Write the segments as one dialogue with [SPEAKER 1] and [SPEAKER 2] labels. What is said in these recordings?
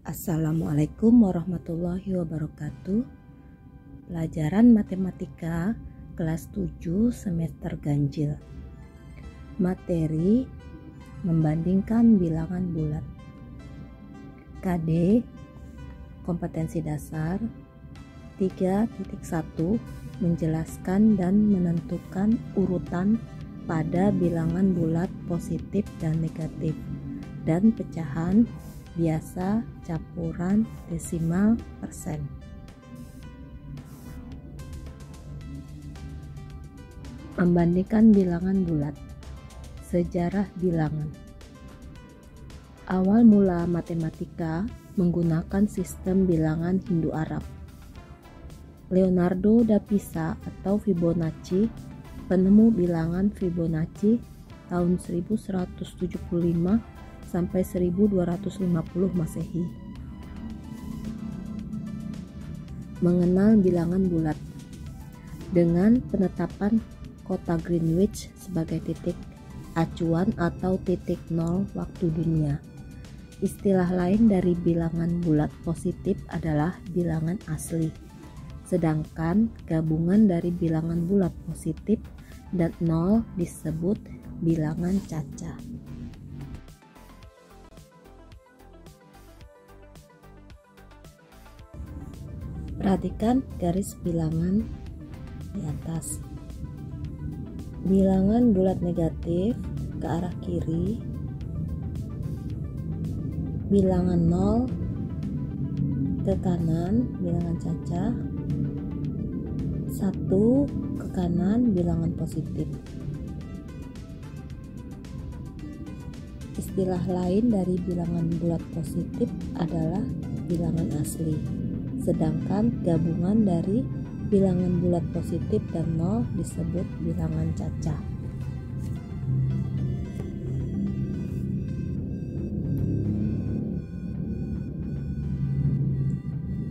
[SPEAKER 1] Assalamualaikum warahmatullahi wabarakatuh. Pelajaran matematika kelas 7 semester ganjil. Materi membandingkan bilangan bulat. KD kompetensi dasar 3.1 menjelaskan dan menentukan urutan pada bilangan bulat positif dan negatif dan pecahan biasa, campuran, desimal, persen. Membandingkan bilangan bulat. Sejarah bilangan. Awal mula matematika menggunakan sistem bilangan Hindu-Arab. Leonardo da Pisa atau Fibonacci, penemu bilangan Fibonacci tahun 1175 sampai 1250 Masehi. Mengenal bilangan bulat. Dengan penetapan kota Greenwich sebagai titik acuan atau titik nol waktu dunia. Istilah lain dari bilangan bulat positif adalah bilangan asli. Sedangkan gabungan dari bilangan bulat positif dan nol disebut bilangan caca. Perhatikan garis bilangan di atas. Bilangan bulat negatif ke arah kiri, bilangan 0 ke kanan bilangan caca, 1 ke kanan bilangan positif. Istilah lain dari bilangan bulat positif adalah bilangan asli. Sedangkan gabungan dari bilangan bulat positif dan nol disebut bilangan caca.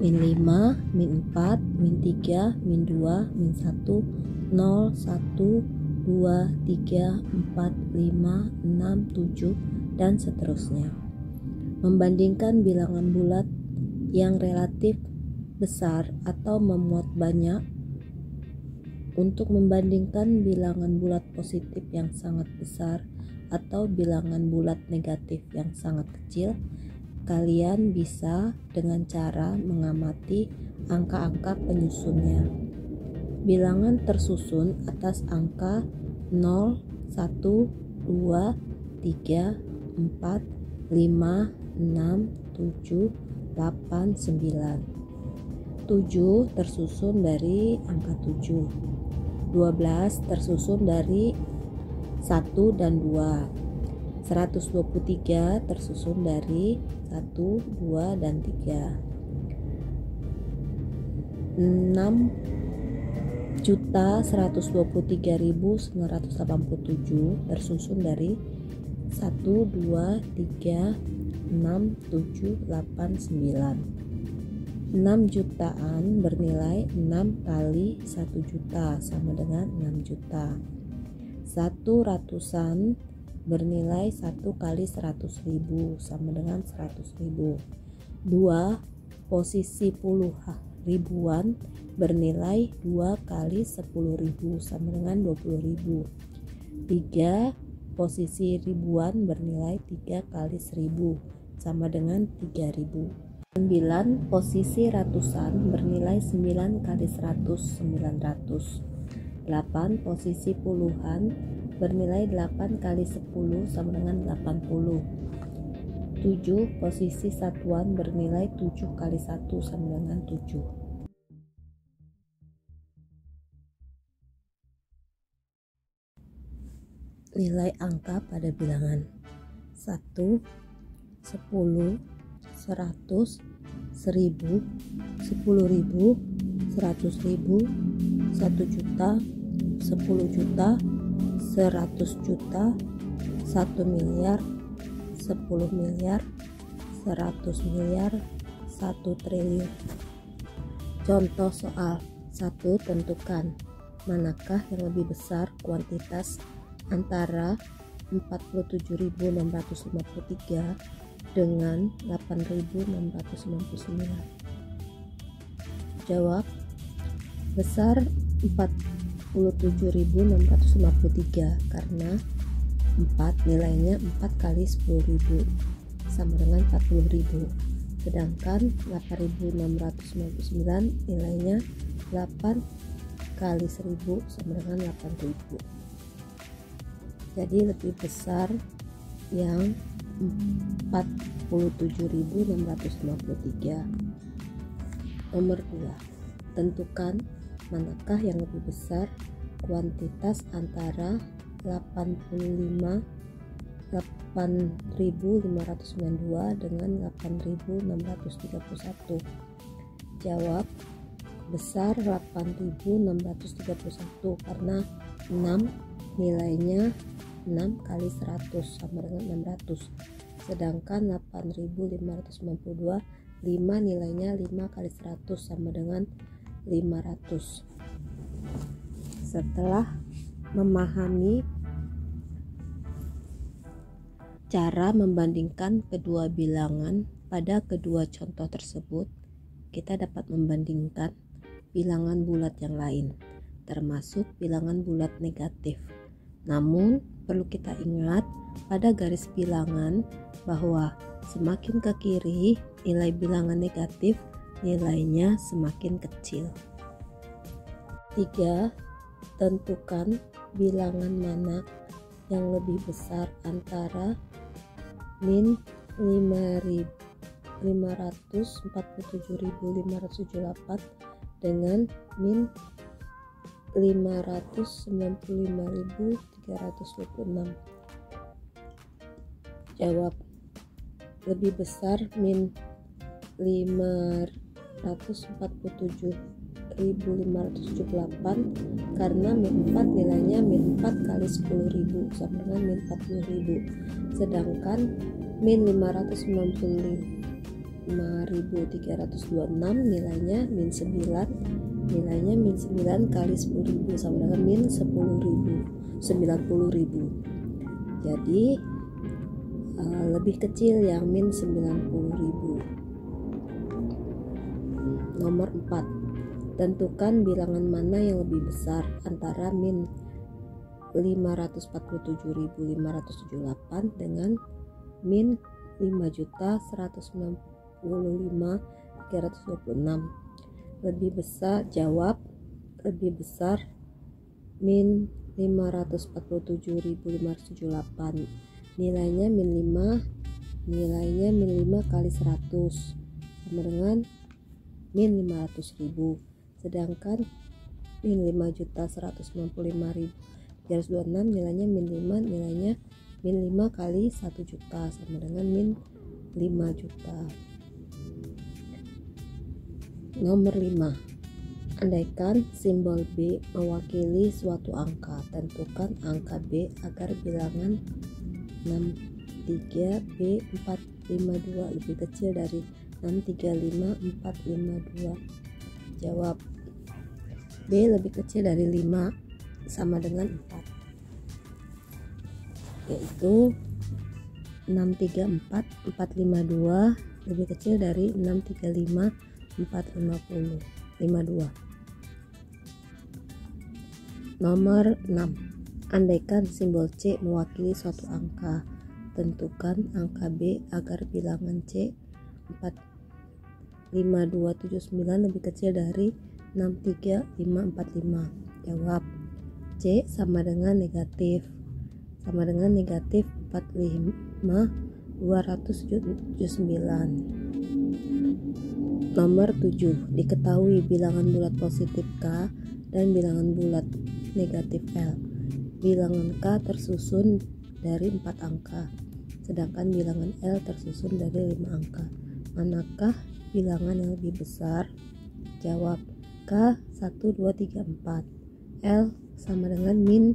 [SPEAKER 1] Min 5, min 4, min 3, min 2, min 1, 0, 1, 2, 3, 4, 5, 6, 7, dan seterusnya. Membandingkan bilangan bulat yang relatif besar atau memuat banyak. Untuk membandingkan bilangan bulat positif yang sangat besar atau bilangan bulat negatif yang sangat kecil, kalian bisa dengan cara mengamati angka-angka penyusunnya. Bilangan tersusun atas angka 0, 1, 2, 3, 4, 5, 6, 7, 8, 9. 7 tersusun dari angka 7, 12 tersusun dari 1 dan 2, 123 tersusun dari 1, 2, dan 3, 6.123.987 tersusun dari 1, 2, 3, 6, 7, 8, 9. 6 jutaan bernilai 6 kali 1 juta sama dengan 6 juta. 1 ratusan bernilai 1 kali 100 ribu sama dengan 100 ribu. 2 posisi puluh ribuan bernilai 2 kali 10 ribu sama dengan 20 ribu. 3 posisi ribuan bernilai 3 kali 1000 sama dengan 3000. 9 posisi ratusan bernilai 9 kali 100 900. 8 posisi puluhan bernilai 8 kali 10 sama dengan 80. 7 posisi satuan bernilai 7 kali 1 sama dengan 7. Nilai angka pada bilangan 1, 10, 100, 1000, 10.000, 100.000, 1 juta, 10 juta, 100 juta, 1 miliar, 10 miliar, 100 miliar, 1 triliun. Contoh soal 1. Tentukan manakah yang lebih besar kuantitas antara 47.653 dengan 8.699. Jawab. Besar 47.653 karena 4 nilainya 4 kali 10.000 sama dengan 40.000. Sedangkan 8.699 nilainya 8 kali 1000 sama dengan 8.000. Jadi lebih besar yang 47.653. Nomor 2. Tentukan manakah yang lebih besar, kuantitas antara 8.592 dengan 8.631. Jawab. Besar 8.631 karena 6 nilainya 6 kali 100 sama dengan 600. Sedangkan 8.592 5 nilainya 5 kali 100 sama dengan 500. Setelah memahami cara membandingkan kedua bilangan pada kedua contoh tersebut, kita dapat membandingkan bilangan bulat yang lain, termasuk bilangan bulat negatif. Namun, perlu kita ingat pada garis bilangan bahwa semakin ke kiri nilai bilangan negatif nilainya semakin kecil. 3. Tentukan bilangan mana yang lebih besar antara min 547.578 dengan min 595.326. Jawab. Lebih besar min 547.578 karena min 4 nilainya min 4 kali 10.000 sama dengan min 40.000. Sedangkan min 595.326 nilainya min 9 kali 10.000 sama dengan min 90.000. Jadi lebih kecil yang min 90.000. Nomor 4. Tentukan bilangan mana yang lebih besar antara min 547.578 dengan min 5.195.326. Lebih besar. Jawab. Lebih besar min 547.578. Nilainya min 5 kali 100 sama dengan min 500.000. Sedangkan min 5.195.326 nilainya min 5, nilainya min 5 kali 1 juta sama dengan min 5 juta. Nomor 5. Andaikan simbol B mewakili suatu angka, tentukan angka B agar bilangan 635B452 lebih kecil dari 635452. Jawab. B lebih kecil dari 5 sama dengan 4, yaitu 634452 lebih kecil dari 635452. Nomor 6. Andaikan simbol C mewakili suatu angka, tentukan angka B agar bilangan C 45279 lebih kecil dari 63545. Jawab. C sama dengan negatif 45279. Nomor 7. Diketahui bilangan bulat positif K dan bilangan bulat negatif L. Bilangan K tersusun dari 4 angka, sedangkan bilangan L tersusun dari 5 angka. Manakah bilangan yang lebih besar? Jawab. K 1, 2, 3, 4. L sama dengan min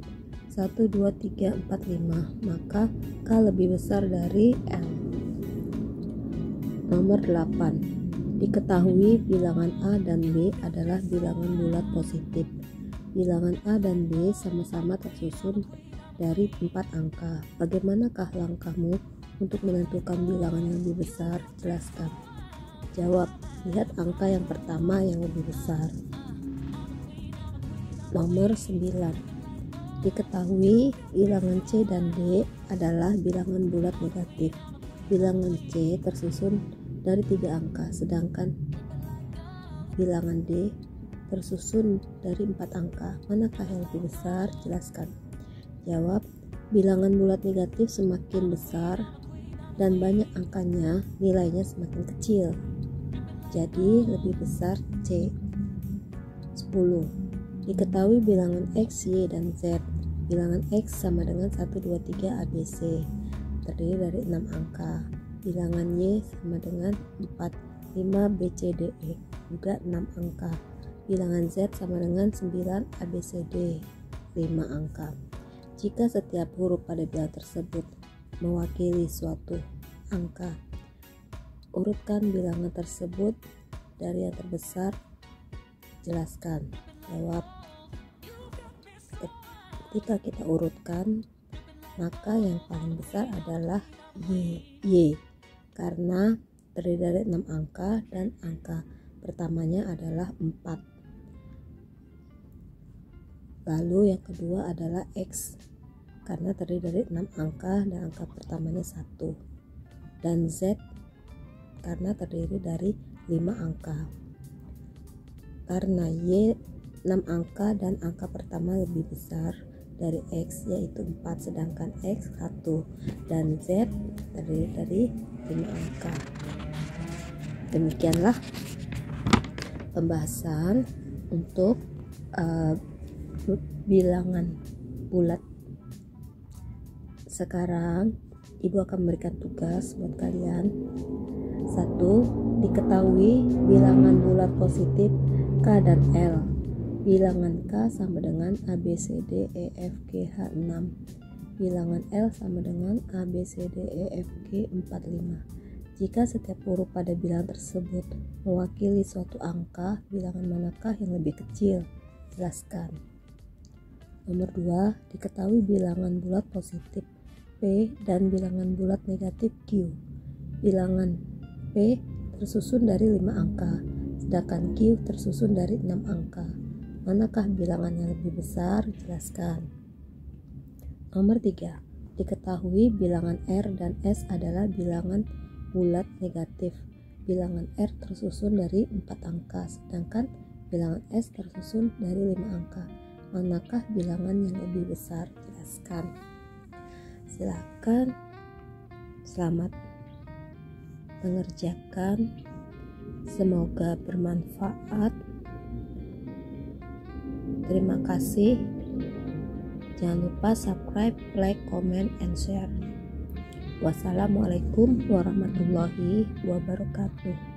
[SPEAKER 1] 1, 2, 3, 4, 5. Maka K lebih besar dari L. Nomor 8. Diketahui bilangan A dan B adalah bilangan bulat positif. Bilangan A dan B sama-sama tersusun dari 4 angka. Bagaimanakah langkahmu Untuk menentukan bilangan yang lebih besar, jelaskan. Jawab. Lihat angka yang pertama yang lebih besar. Nomor 9. Diketahui bilangan C dan D adalah bilangan bulat negatif. Bilangan C tersusun dari 3 angka, sedangkan bilangan D tersusun dari 4 angka. Manakah yang lebih besar? Jelaskan. Jawab. Bilangan bulat negatif semakin besar dan banyak angkanya, nilainya semakin kecil. Jadi lebih besar C. 10. Diketahui bilangan X, Y, dan Z. Bilangan X sama dengan 1, 2, 3 ABC, terdiri dari 6 angka. Bilangan Y sama dengan 4, 5 BCDE, juga 6 angka. Bilangan Z sama dengan 9 ABCD, 5 angka. Jika setiap huruf pada bilangan tersebut mewakili suatu angka, urutkan bilangan tersebut dari yang terbesar. Jelaskan. Jawab. Ketika kita urutkan, maka yang paling besar adalah Y karena terdiri dari 6 angka dan angka pertamanya adalah 4. Lalu yang kedua adalah X karena terdiri dari 6 angka dan angka pertamanya 1, dan Z karena terdiri dari 5 angka. Karena Y 6 angka dan angka pertama lebih besar dari X, yaitu 4, sedangkan X 1, dan Z terdiri dari 5 angka. Demikianlah pembahasan untuk bilangan bulat. Sekarang Ibu akan memberikan tugas buat kalian. 1. Diketahui bilangan bulat positif K dan L. Bilangan K sama dengan A, B, C, D, E, F, G, H, 6. Bilangan L sama dengan A, B, C, D, E, F, G, 4, 5. Jika setiap huruf pada bilangan tersebut mewakili suatu angka, bilangan manakah yang lebih kecil? Jelaskan. Nomor 2. Diketahui bilangan bulat positif P dan bilangan bulat negatif Q. Bilangan P tersusun dari 5 angka, sedangkan Q tersusun dari 6 angka. Manakah bilangan yang lebih besar? Jelaskan. Nomor 3. Diketahui bilangan R dan S adalah bilangan bulat negatif. Bilangan R tersusun dari 4 angka, sedangkan bilangan S tersusun dari 5 angka. Manakah bilangan yang lebih besar? Jelaskan. Silakan. Selamat mengerjakan. Semoga bermanfaat. Terima kasih. Jangan lupa subscribe, like, comment, and share. Wassalamualaikum warahmatullahi wabarakatuh.